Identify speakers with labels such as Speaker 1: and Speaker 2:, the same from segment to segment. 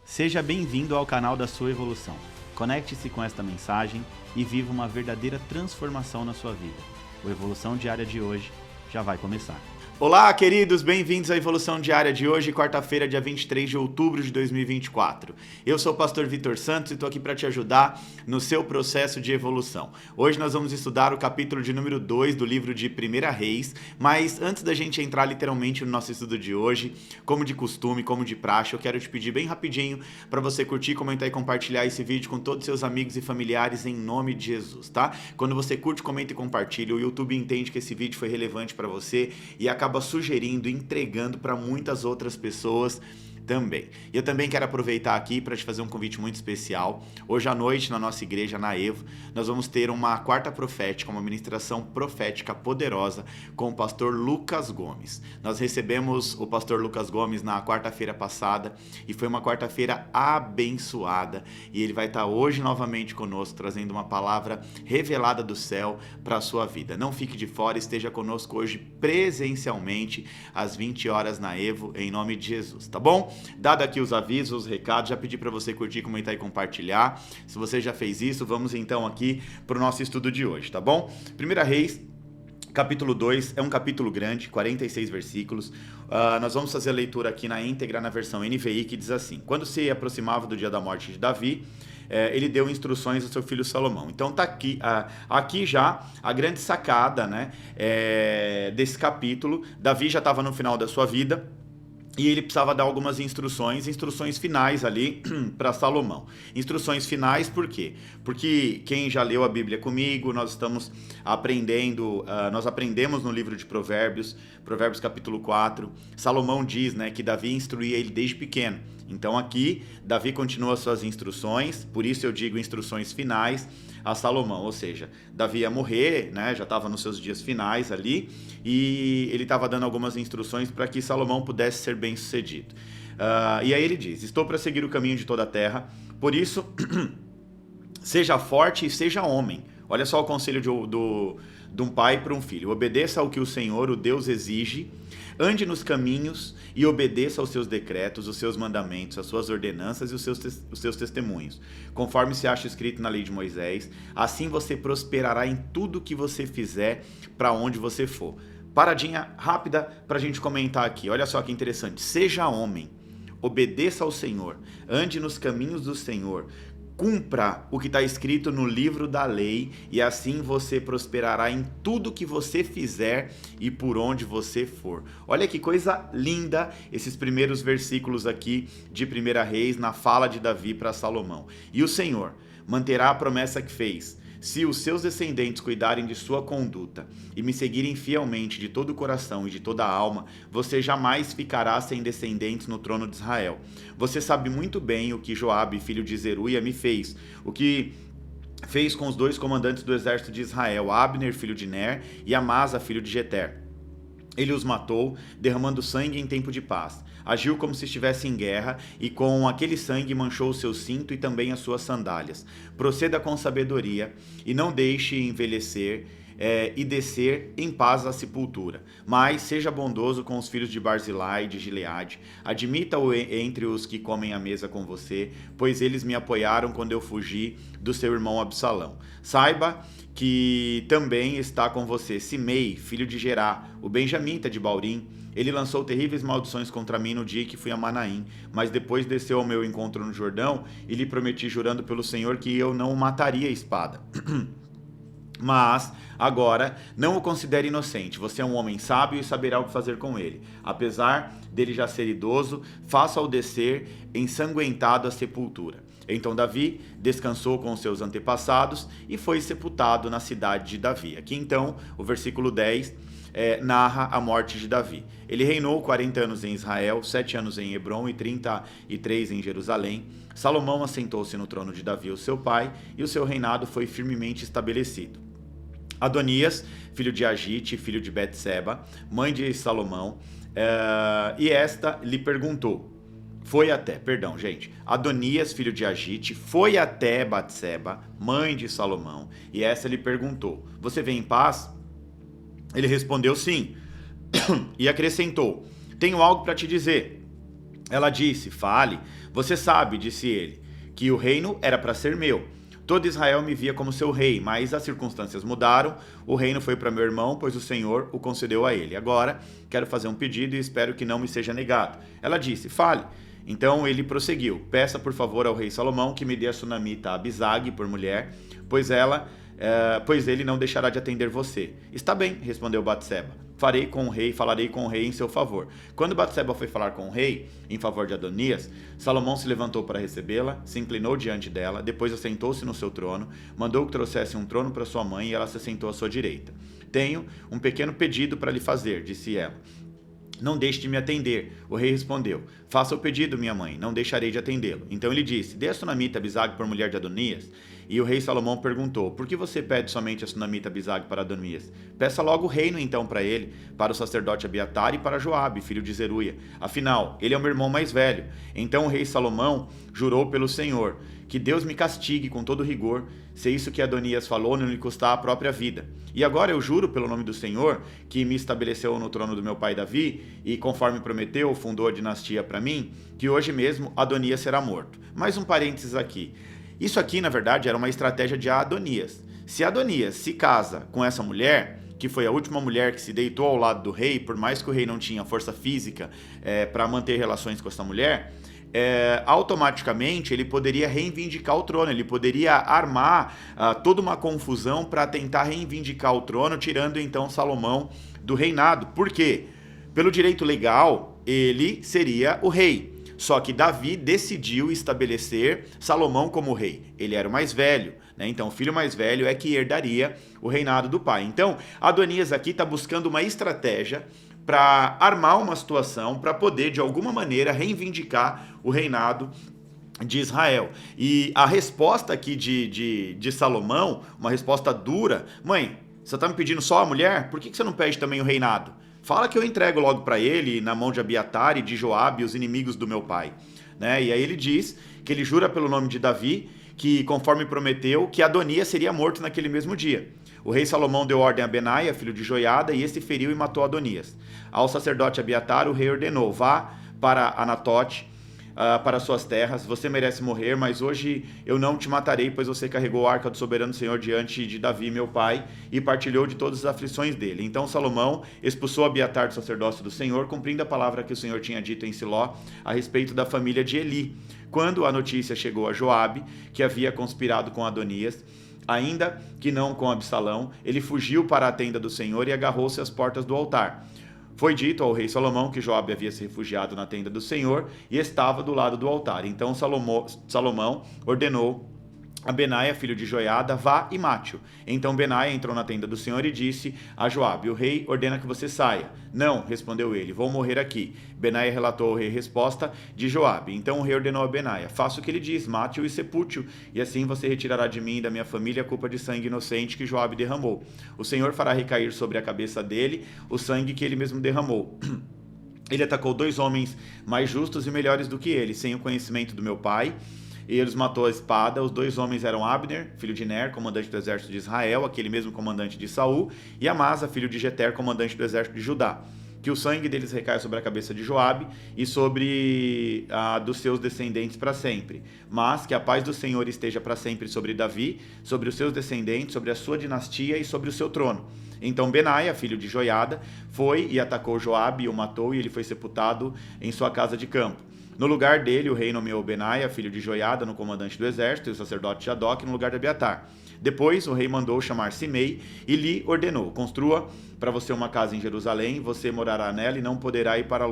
Speaker 1: Seja bem-vindo ao canal da sua evolução. Conecte-se com esta mensagem e viva uma verdadeira transformação na sua vida. O Evolução Diária de hoje já vai começar. Olá, queridos, bem-vindos à Evolução Diária de hoje, quarta-feira, dia 23 de outubro de 2024. Eu sou o pastor Vitor Santos e estou aqui para te ajudar no seu processo de evolução. Hoje nós vamos estudar o capítulo de número 2 do livro de 1 Reis, mas antes da gente entrar literalmente no nosso estudo de hoje, como de costume, como de praxe, eu quero te pedir bem rapidinho para você curtir, comentar e compartilhar esse vídeo com todos os seus amigos e familiares em nome de Jesus, tá? Quando você curte, comenta e compartilha, o YouTube entende que esse vídeo foi relevante para você e acaba sugerindo, entregando para muitas outras pessoas também. E eu também quero aproveitar aqui para te fazer um convite muito especial. Hoje à noite, na nossa igreja, na Evo, nós vamos ter uma quarta profética, uma ministração profética poderosa com o pastor Lucas Gomes. Nós recebemos o pastor Lucas Gomes na quarta-feira passada e foi uma quarta-feira abençoada. E ele vai estar hoje novamente conosco, trazendo uma palavra revelada do céu para a sua vida. Não fique de fora, esteja conosco hoje presencialmente às 20 horas na Evo, em nome de Jesus, tá bom? Dado aqui os avisos, os recados, já pedi para você curtir, comentar e compartilhar. Se você já fez isso, vamos então aqui para o nosso estudo de hoje, tá bom? 1 Reis, capítulo 2, é um capítulo grande, 46 versículos. Nós vamos fazer a leitura aqui na íntegra, na versão NVI, que diz assim: Quando se aproximava do dia da morte de Davi, ele deu instruções ao seu filho Salomão. Então tá aqui já a grande sacada, né, desse capítulo. Davi já estava no final da sua vida, e ele precisava dar algumas instruções finais ali para Salomão. Instruções finais por quê? Porque quem já leu a Bíblia comigo, nós estamos aprendendo, nós aprendemos no livro de Provérbios capítulo 4, Salomão diz, né, que Davi instruía ele desde pequeno. Então aqui, Davi continua suas instruções, por isso eu digo instruções finais a Salomão, ou seja, Davi ia morrer, né, já estava nos seus dias finais ali, e ele estava dando algumas instruções para que Salomão pudesse ser bem sucedido. E aí ele diz: estou para seguir o caminho de toda a terra, por isso, seja forte e seja homem. Olha só o conselho de um pai para um filho: obedeça ao que o Senhor, o Deus, exige, ande nos caminhos e obedeça aos seus decretos, os seus mandamentos, as suas ordenanças e os seus testemunhos, conforme se acha escrito na lei de Moisés. Assim você prosperará em tudo que você fizer, para onde você for. Paradinha rápida para a gente comentar aqui. Olha só que interessante. Seja homem, obedeça ao Senhor, ande nos caminhos do Senhor, cumpra o que está escrito no livro da lei, e assim você prosperará em tudo que você fizer e por onde você for. Olha que coisa linda esses primeiros versículos aqui de 1 Reis, na fala de Davi para Salomão. E o Senhor manterá a promessa que fez: se os seus descendentes cuidarem de sua conduta e me seguirem fielmente de todo o coração e de toda a alma, você jamais ficará sem descendentes no trono de Israel. Você sabe muito bem o que Joabe, filho de Zeruia, me fez, o que fez com os dois comandantes do exército de Israel, Abner, filho de Ner, e Amasa, filho de Jeter. Ele os matou, derramando sangue em tempo de paz. Agiu como se estivesse em guerra, e com aquele sangue manchou o seu cinto e também as suas sandálias. Proceda com sabedoria, e não deixe envelhecer e descer em paz à sepultura. Mas seja bondoso com os filhos de Barzilai e de Gileade. Admita-o entre os que comem à mesa com você, pois eles me apoiaram quando eu fugi do seu irmão Absalão. Saiba que também está com você Simei, filho de Gerá, o benjamita de Baurim. Ele lançou terríveis maldições contra mim no dia que fui a Manaim, mas depois desceu ao meu encontro no Jordão e lhe prometi, jurando pelo Senhor, que eu não o mataria à espada. Mas, agora, não o considere inocente. Você é um homem sábio e saberá o que fazer com ele. Apesar dele já ser idoso, faça-o descer ensanguentado à sepultura. Então Davi descansou com os seus antepassados e foi sepultado na cidade de Davi. Aqui então, o versículo 10 narra a morte de Davi. Ele reinou 40 anos em Israel, 7 anos em Hebrom e 33 em Jerusalém. Salomão assentou-se no trono de Davi, o seu pai, e o seu reinado foi firmemente estabelecido. Adonias, filho de Agite, filho de Betseba, mãe de Salomão, e esta lhe perguntou, Adonias, filho de Agite, foi até Betseba, mãe de Salomão, e esta lhe perguntou: você vem em paz? Ele respondeu sim, e acrescentou: tenho algo para te dizer. Ela disse: fale. Você sabe, disse ele, que o reino era para ser meu. Todo Israel me via como seu rei, mas as circunstâncias mudaram, o reino foi para meu irmão, pois o Senhor o concedeu a ele. Agora, quero fazer um pedido e espero que não me seja negado. Ela disse: fale. Então ele prosseguiu: peça por favor ao rei Salomão que me dê a sunamita Abisag por mulher, pois ele não deixará de atender você. Está bem, respondeu Batseba. Falarei com o rei em seu favor. Quando Batseba foi falar com o rei em favor de Adonias, Salomão se levantou para recebê-la, se inclinou diante dela, depois assentou-se no seu trono, mandou que trouxesse um trono para sua mãe e ela se assentou à sua direita. Tenho um pequeno pedido para lhe fazer, disse ela. Não deixe de me atender. O rei respondeu: faça o pedido, minha mãe, não deixarei de atendê-lo. Então ele disse: dê a sunamita Abisag por mulher de Adonias. E o rei Salomão perguntou: por que você pede somente a sunamita Abisag para Adonias? Peça logo o reino então para ele, para o sacerdote Abiatar e para Joabe, filho de Zeruia. Afinal, ele é o meu irmão mais velho. Então o rei Salomão jurou pelo Senhor: que Deus me castigue com todo rigor, se isso que Adonias falou não lhe custar a própria vida. E agora eu juro pelo nome do Senhor, que me estabeleceu no trono do meu pai Davi, e conforme prometeu, fundou a dinastia para mim, que hoje mesmo Adonias será morto. Mais um parênteses aqui. Isso aqui, na verdade, era uma estratégia de Adonias. Se Adonias se casa com essa mulher, que foi a última mulher que se deitou ao lado do rei, por mais que o rei não tinha força física para manter relações com essa mulher, automaticamente ele poderia reivindicar o trono, ele poderia armar toda uma confusão para tentar reivindicar o trono, tirando então Salomão do reinado. Por quê? Pelo direito legal, ele seria o rei. Só que Davi decidiu estabelecer Salomão como rei. Ele era o mais velho, né? Então o filho mais velho é que herdaria o reinado do pai. Então Adonias aqui está buscando uma estratégia para armar uma situação, para poder, de alguma maneira, reivindicar o reinado de Israel. E a resposta aqui de Salomão, uma resposta dura: mãe, você está me pedindo só a mulher? Por que você não pede também o reinado? Fala que eu entrego logo para ele, na mão de Abiatar e de Joabe, os inimigos do meu pai. Né? E aí ele diz que ele jura pelo nome de Davi, que conforme prometeu, que Adonias seria morto naquele mesmo dia. O rei Salomão deu ordem a Benaia, filho de Joiada, e esse feriu e matou Adonias. Ao sacerdote Abiatar, o rei ordenou: vá para Anatote, para suas terras, você merece morrer, mas hoje eu não te matarei, pois você carregou a arca do soberano Senhor diante de Davi, meu pai, e partilhou de todas as aflições dele. Então Salomão expulsou Abiatar do sacerdócio do Senhor, cumprindo a palavra que o Senhor tinha dito em Siló a respeito da família de Eli. Quando a notícia chegou a Joabe, que havia conspirado com Adonias, ainda que não com Absalão, ele fugiu para a tenda do Senhor e agarrou-se às portas do altar. Foi dito ao rei Salomão que Joabe havia se refugiado na tenda do Senhor e estava do lado do altar. Então Salomão ordenou a Benaia, filho de Joiada: vá e mate-o. Então Benaia entrou na tenda do Senhor e disse a Joabe: o rei ordena que você saia. Não, respondeu ele, vou morrer aqui. Benaia relatou ao rei a resposta de Joabe. Então o rei ordenou a Benaia: faça o que ele diz, mate-o e sepulte-o, e assim você retirará de mim e da minha família a culpa de sangue inocente que Joabe derramou. O Senhor fará recair sobre a cabeça dele o sangue que ele mesmo derramou. Ele atacou 2 homens mais justos e melhores do que ele, sem o conhecimento do meu pai, e eles matou a espada. Os 2 homens eram Abner, filho de Ner, comandante do exército de Israel, aquele mesmo comandante de Saul, e Amasa, filho de Jeter, comandante do exército de Judá. Que o sangue deles recaia sobre a cabeça de Joabe e sobre a dos seus descendentes para sempre. Mas que a paz do Senhor esteja para sempre sobre Davi, sobre os seus descendentes, sobre a sua dinastia e sobre o seu trono. Então Benaia, filho de Joiada, foi e atacou Joabe e o matou, e ele foi sepultado em sua casa de campo. No lugar dele, o rei nomeou Benaia, filho de Joiada, no comandante do exército, e o sacerdote Jadoc no lugar de Abiatar. Depois, o rei mandou chamar Simei e lhe ordenou: construa para você uma casa em Jerusalém, você morará nela e não poderá ir para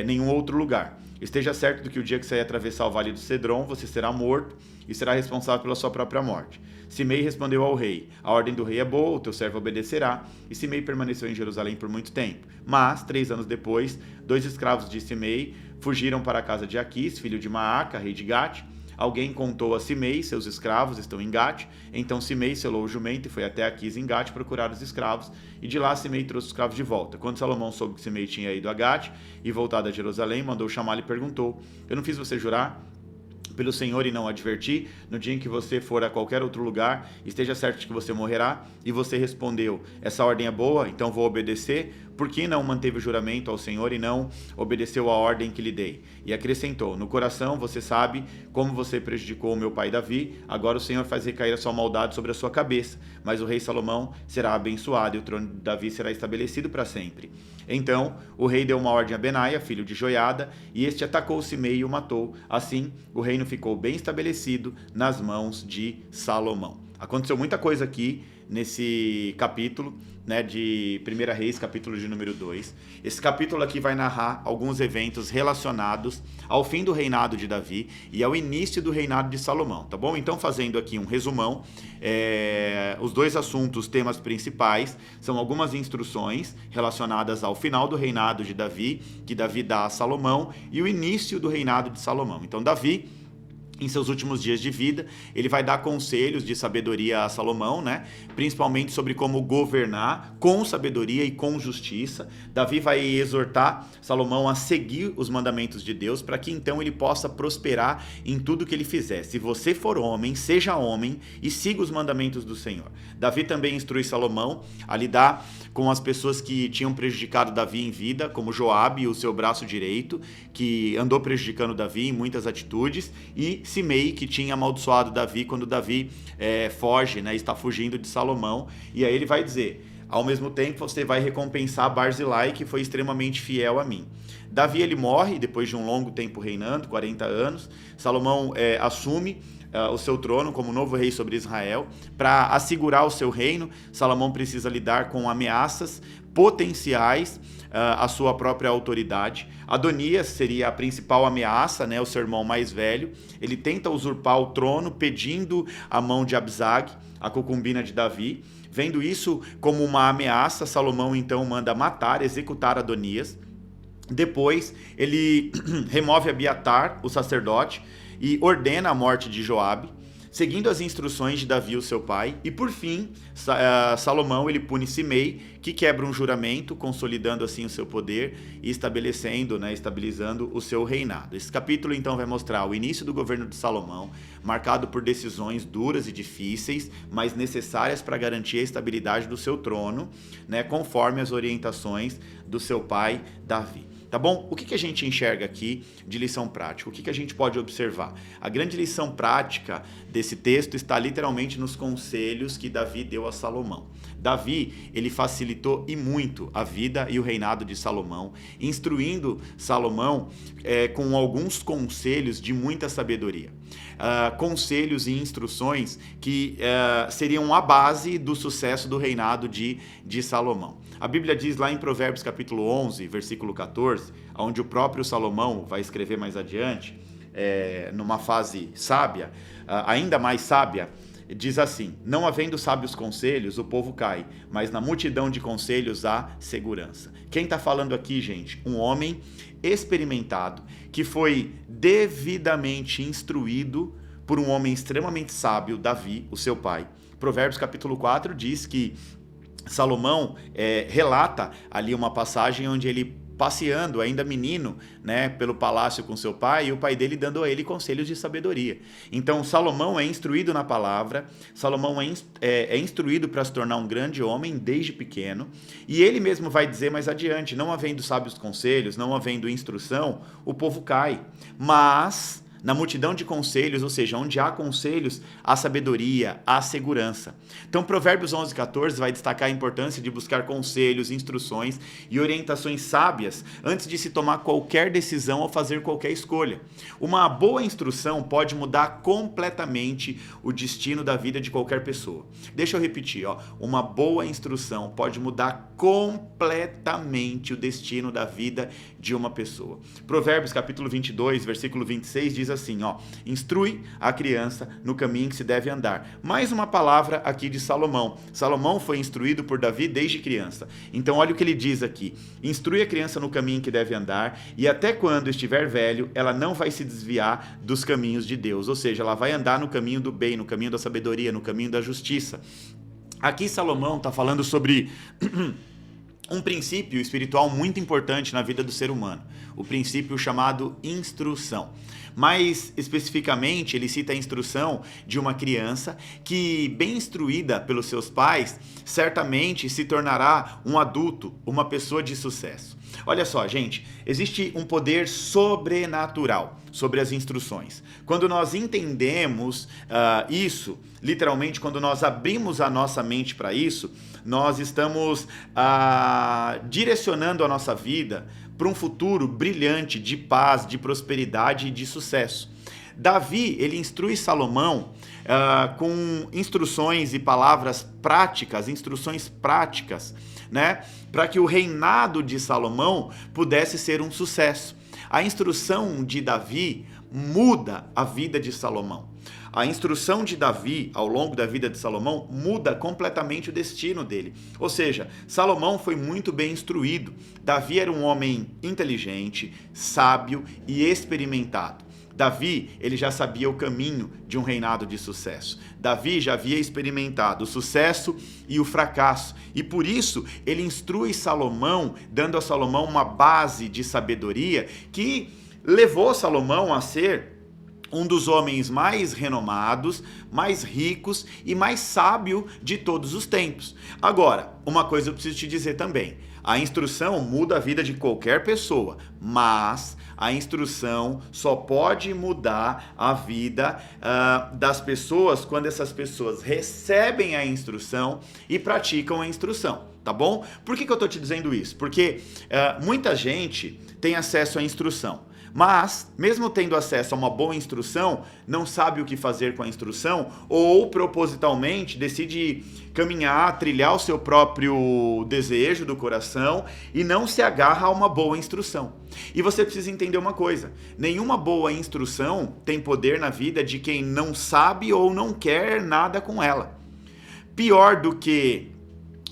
Speaker 1: nenhum outro lugar. Esteja certo de que o dia que você atravessar o vale do Cedron, você será morto e será responsável pela sua própria morte. Simei respondeu ao rei: a ordem do rei é boa, o teu servo obedecerá. E Simei permaneceu em Jerusalém por muito tempo. Mas, 3 anos depois, 2 escravos de Simei fugiram para a casa de Aquis, filho de Maaca, rei de Gate. Alguém contou a Simei: seus escravos estão em Gate. Então Simei selou o jumento e foi até Aquis em Gate procurar os escravos, e de lá Simei trouxe os escravos de volta. Quando Salomão soube que Simei tinha ido a Gate e voltado a Jerusalém, mandou chamá-lo e perguntou: eu não fiz você jurar pelo Senhor e não adverti? No dia em que você for a qualquer outro lugar, esteja certo de que você morrerá. E você respondeu: essa ordem é boa, então vou obedecer. por que não manteve o juramento ao Senhor e não obedeceu a ordem que lhe dei? E acrescentou: no coração você sabe como você prejudicou o meu pai Davi, agora o Senhor faz recair a sua maldade sobre a sua cabeça, mas o rei Salomão será abençoado e o trono de Davi será estabelecido para sempre. Então o rei deu uma ordem a Benaia, filho de Joiada, e este atacou Simei e o matou. Assim o reino ficou bem estabelecido nas mãos de Salomão. Aconteceu muita coisa aqui nesse capítulo, né, de 1 Reis, capítulo de número 2. Esse capítulo aqui vai narrar alguns eventos relacionados ao fim do reinado de Davi e ao início do reinado de Salomão, tá bom? Então, fazendo aqui um resumão, os dois assuntos, temas principais, são algumas instruções relacionadas ao final do reinado de Davi, que Davi dá a Salomão, e o início do reinado de Salomão. Então, Davi, em seus últimos dias de vida, ele vai dar conselhos de sabedoria a Salomão, né? Principalmente sobre como governar com sabedoria e com justiça. Davi vai exortar Salomão a seguir os mandamentos de Deus para que então ele possa prosperar em tudo que ele fizer. Se você for homem, seja homem e siga os mandamentos do Senhor. Davi também instrui Salomão a lidar com as pessoas que tinham prejudicado Davi em vida, como Joabe, o seu braço direito, que andou prejudicando Davi em muitas atitudes, e Simei, que tinha amaldiçoado Davi quando Davi foge, né, está fugindo de Salomão. E aí ele vai dizer: ao mesmo tempo você vai recompensar Barzilai, que foi extremamente fiel a mim. Davi ele morre depois de um longo tempo reinando, 40 anos. Salomão assume o seu trono como novo rei sobre Israel. Para assegurar o seu reino, Salomão precisa lidar com ameaças potenciais à sua própria autoridade. Adonias seria a principal ameaça, né, o seu irmão mais velho. Ele tenta usurpar o trono pedindo a mão de Abzag, a concubina de Davi. Vendo isso como uma ameaça, Salomão então manda matar, executar Adonias. Depois ele remove Abiatar, o sacerdote, e ordena a morte de Joabe, seguindo as instruções de Davi, o seu pai. E por fim, Salomão ele pune Simei, que quebra um juramento, consolidando assim o seu poder e estabilizando o seu reinado. Esse capítulo então vai mostrar o início do governo de Salomão, marcado por decisões duras e difíceis, mas necessárias para garantir a estabilidade do seu trono, né, conforme as orientações do seu pai Davi. Tá bom? O que a gente enxerga aqui de lição prática? O que a gente pode observar? A grande lição prática desse texto está literalmente nos conselhos que Davi deu a Salomão. Davi, ele facilitou e muito a vida e o reinado de Salomão, instruindo Salomão com alguns conselhos de muita sabedoria. Conselhos e instruções que seriam a base do sucesso do reinado de Salomão. A Bíblia diz lá em Provérbios capítulo 11, versículo 14, onde o próprio Salomão vai escrever mais adiante, numa fase sábia, ainda mais sábia, diz assim: não havendo sábios conselhos, o povo cai, mas na multidão de conselhos há segurança. Quem está falando aqui, gente? Um homem experimentado, que foi devidamente instruído por um homem extremamente sábio, Davi, o seu pai. Provérbios capítulo 4 diz que Salomão relata ali uma passagem onde ele, passeando, ainda menino, né, pelo palácio com seu pai, e o pai dele dando a ele conselhos de sabedoria. Então, Salomão é instruído na palavra, Salomão é instruído para se tornar um grande homem desde pequeno, e ele mesmo vai dizer mais adiante: não havendo sábios conselhos, não havendo instrução, o povo cai. Mas na multidão de conselhos, ou seja, onde há conselhos, há sabedoria, há segurança. Então, Provérbios 11:14 vai destacar a importância de buscar conselhos, instruções e orientações sábias antes de se tomar qualquer decisão ou fazer qualquer escolha. Uma boa instrução pode mudar completamente o destino da vida de qualquer pessoa. Deixa eu repetir, uma boa instrução pode mudar completamente o destino da vida de uma pessoa. Provérbios capítulo 22, versículo 26 diz assim, instrui a criança no caminho que se deve andar. Mais uma palavra aqui de Salomão. Salomão foi instruído por Davi desde criança. Então olha o que ele diz aqui: instrui a criança no caminho que deve andar, e até quando estiver velho, ela não vai se desviar dos caminhos de Deus. Ou seja, ela vai andar no caminho do bem, no caminho da sabedoria, no caminho da justiça. Aqui Salomão está falando sobre um princípio espiritual muito importante na vida do ser humano, o princípio chamado instrução. Mais especificamente, ele cita a instrução de uma criança que, bem instruída pelos seus pais, certamente se tornará um adulto, uma pessoa de sucesso. Olha só, gente, existe um poder sobrenatural sobre as instruções. Quando nós entendemos isso, literalmente, quando nós abrimos a nossa mente para isso, nós estamos direcionando a nossa vida para um futuro brilhante de paz, de prosperidade e de sucesso. Davi, ele instrui Salomão com instruções e palavras práticas, instruções práticas, né, para que o reinado de Salomão pudesse ser um sucesso. A instrução de Davi muda a vida de Salomão. A instrução de Davi, ao longo da vida de Salomão, muda completamente o destino dele. Ou seja, Salomão foi muito bem instruído. Davi era um homem inteligente, sábio e experimentado. Davi, ele já sabia o caminho de um reinado de sucesso. Davi já havia experimentado o sucesso e o fracasso. E por isso, ele instrui Salomão, dando a Salomão uma base de sabedoria que levou Salomão a ser um dos homens mais renomados, mais ricos e mais sábio de todos os tempos. Agora, uma coisa eu preciso te dizer também. A instrução muda a vida de qualquer pessoa, mas a instrução só pode mudar a vida das pessoas quando essas pessoas recebem a instrução e praticam a instrução, tá bom? Por que eu tô te dizendo isso? Porque muita gente tem acesso à instrução, mas, mesmo tendo acesso a uma boa instrução, não sabe o que fazer com a instrução ou, propositalmente, decide caminhar, trilhar o seu próprio desejo do coração e não se agarra a uma boa instrução. E você precisa entender uma coisa: nenhuma boa instrução tem poder na vida de quem não sabe ou não quer nada com ela. Pior do que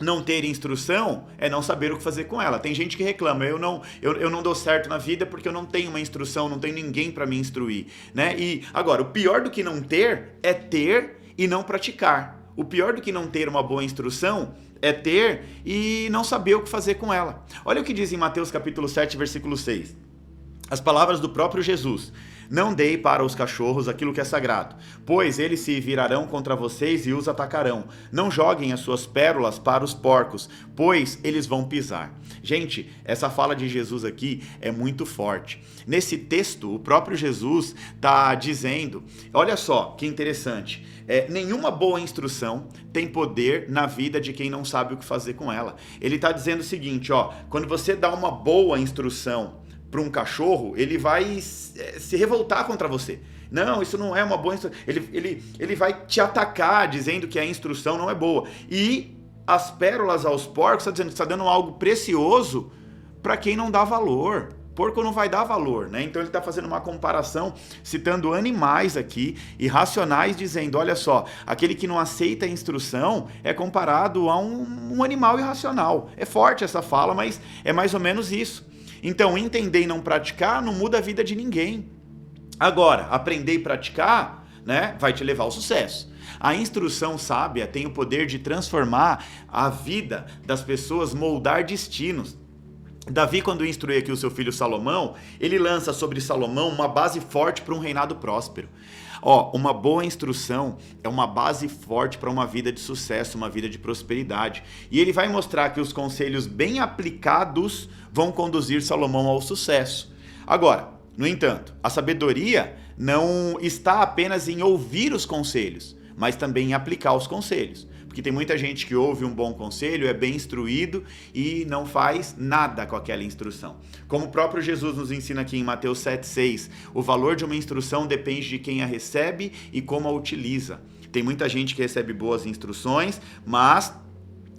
Speaker 1: não ter instrução é não saber o que fazer com ela. Tem gente que reclama, eu não dou certo na vida porque eu não tenho uma instrução, não tenho ninguém para me instruir, né? E agora, o pior do que não ter é ter e não praticar. O pior do que não ter uma boa instrução é ter e não saber o que fazer com ela. Olha o que diz em Mateus capítulo 7, versículo 6. As palavras do próprio Jesus: não dei para os cachorros aquilo que é sagrado, pois eles se virarão contra vocês e os atacarão. Não joguem as suas pérolas para os porcos, pois eles vão pisar. Gente, essa fala de Jesus aqui é muito forte. Nesse texto, o próprio Jesus está dizendo, olha só que interessante, nenhuma boa instrução tem poder na vida de quem não sabe o que fazer com ela. Ele está dizendo o seguinte, quando você dá uma boa instrução para um cachorro, ele vai se revoltar contra você. Não, isso não é uma boa instrução. Ele vai te atacar dizendo que a instrução não é boa. E as pérolas aos porcos, está dizendo que está dando algo precioso para quem não dá valor. Porco não vai dar valor, né? Então ele está fazendo uma comparação, citando animais aqui, irracionais, dizendo, olha só, aquele que não aceita a instrução é comparado a um animal irracional. É forte essa fala, mas é mais ou menos isso. Então, entender e não praticar não muda a vida de ninguém. Agora, aprender e praticar, né, vai te levar ao sucesso. A instrução sábia tem o poder de transformar a vida das pessoas, moldar destinos. Davi, quando instrui aqui o seu filho Salomão, ele lança sobre Salomão uma base forte para um reinado próspero. Uma boa instrução é uma base forte para uma vida de sucesso, uma vida de prosperidade. E ele vai mostrar que os conselhos bem aplicados vão conduzir Salomão ao sucesso. Agora, no entanto, a sabedoria não está apenas em ouvir os conselhos, mas também em aplicar os conselhos. Porque tem muita gente que ouve um bom conselho, é bem instruído e não faz nada com aquela instrução. Como o próprio Jesus nos ensina aqui em Mateus 7,6, o valor de uma instrução depende de quem a recebe e como a utiliza. Tem muita gente que recebe boas instruções, mas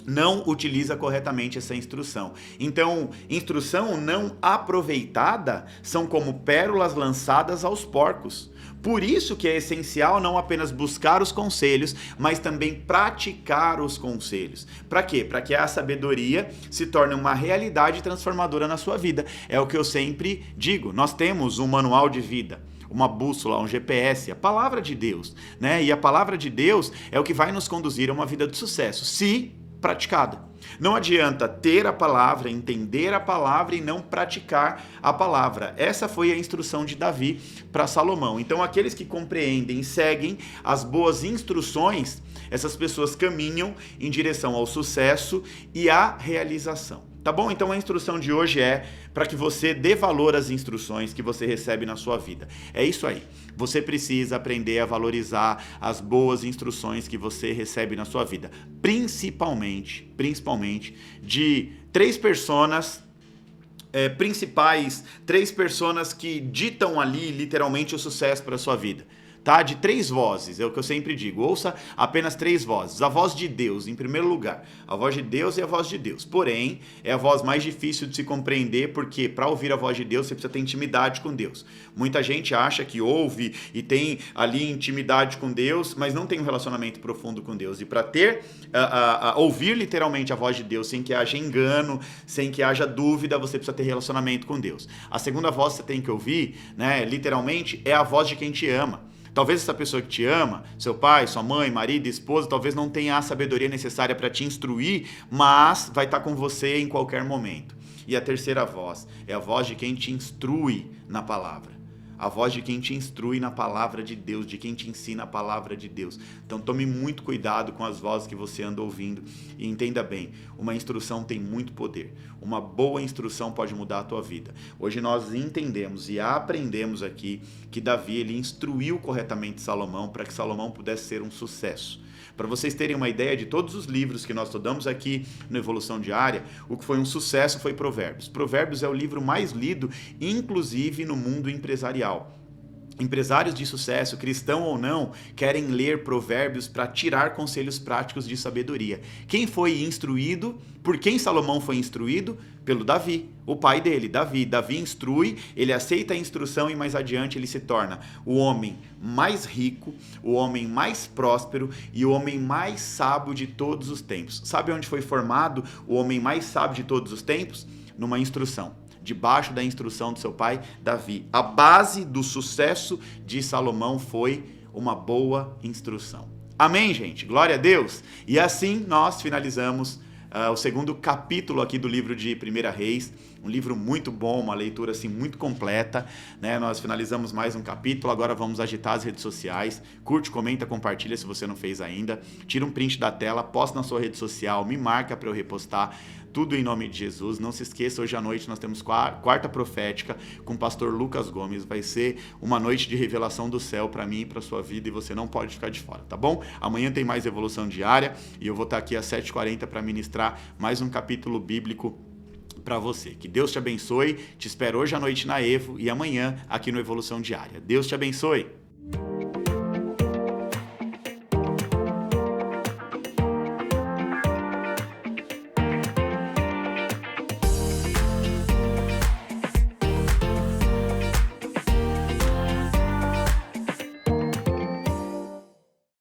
Speaker 1: não utiliza corretamente essa instrução. Então, instrução não aproveitada são como pérolas lançadas aos porcos. Por isso que é essencial não apenas buscar os conselhos, mas também praticar os conselhos. Para quê? Para que a sabedoria se torne uma realidade transformadora na sua vida. É o que eu sempre digo. Nós temos um manual de vida, uma bússola, um GPS, a palavra de Deus, né? E a palavra de Deus é o que vai nos conduzir a uma vida de sucesso, se praticada. Não adianta ter a palavra, entender a palavra e não praticar a palavra. Essa foi a instrução de Davi para Salomão. Então, aqueles que compreendem e seguem as boas instruções, essas pessoas caminham em direção ao sucesso e à realização. Tá bom? Então a instrução de hoje é para que você dê valor às instruções que você recebe na sua vida. É isso aí. Você precisa aprender a valorizar as boas instruções que você recebe na sua vida. Principalmente de três personas principais, três personas que ditam ali literalmente o sucesso para a sua vida. Tá? De três vozes, é o que eu sempre digo. Ouça apenas três vozes. A voz de Deus, em primeiro lugar. A voz de Deus é a voz de Deus. Porém, é a voz mais difícil de se compreender, porque para ouvir a voz de Deus, você precisa ter intimidade com Deus. Muita gente acha que ouve e tem ali intimidade com Deus, mas não tem um relacionamento profundo com Deus. E para ouvir literalmente a voz de Deus, sem que haja engano, sem que haja dúvida, você precisa ter relacionamento com Deus. A segunda voz que você tem que ouvir, né, literalmente, é a voz de quem te ama. Talvez essa pessoa que te ama, seu pai, sua mãe, marido, esposa, talvez não tenha a sabedoria necessária para te instruir, mas vai estar com você em qualquer momento. E a terceira voz é a voz de quem te instrui na palavra. A voz de quem te instrui na palavra de Deus, de quem te ensina a palavra de Deus. Então tome muito cuidado com as vozes que você anda ouvindo e entenda bem, uma instrução tem muito poder. Uma boa instrução pode mudar a tua vida. Hoje nós entendemos e aprendemos aqui que Davi ele instruiu corretamente Salomão para que Salomão pudesse ser um sucesso. Para vocês terem uma ideia de todos os livros que nós estudamos aqui no Evolução Diária, o que foi um sucesso foi Provérbios. Provérbios é o livro mais lido, inclusive no mundo empresarial. Empresários de sucesso, cristão ou não, querem ler provérbios para tirar conselhos práticos de sabedoria. Quem foi instruído? Por quem Salomão foi instruído? Pelo Davi, o pai dele, Davi. Davi instrui, ele aceita a instrução e mais adiante ele se torna o homem mais rico, o homem mais próspero e o homem mais sábio de todos os tempos. Sabe onde foi formado o homem mais sábio de todos os tempos? Numa instrução. Debaixo da instrução do seu pai, Davi. A base do sucesso de Salomão foi uma boa instrução. Amém, gente? Glória a Deus! E assim nós finalizamos o segundo capítulo aqui do livro de 1 Reis, um livro muito bom, uma leitura assim muito completa, né? Nós finalizamos mais um capítulo, agora vamos agitar as redes sociais, curte, comenta, compartilha se você não fez ainda, tira um print da tela, posta na sua rede social, me marca para eu repostar, tudo em nome de Jesus. Não se esqueça, hoje à noite nós temos quarta profética com o pastor Lucas Gomes, vai ser uma noite de revelação do céu para mim e para sua vida e você não pode ficar de fora, tá bom? Amanhã tem mais Evolução Diária e eu vou estar aqui às 7h40 para ministrar mais um capítulo bíblico para você. Que Deus te abençoe, te espero hoje à noite na Evo e amanhã aqui no Evolução Diária. Deus te abençoe!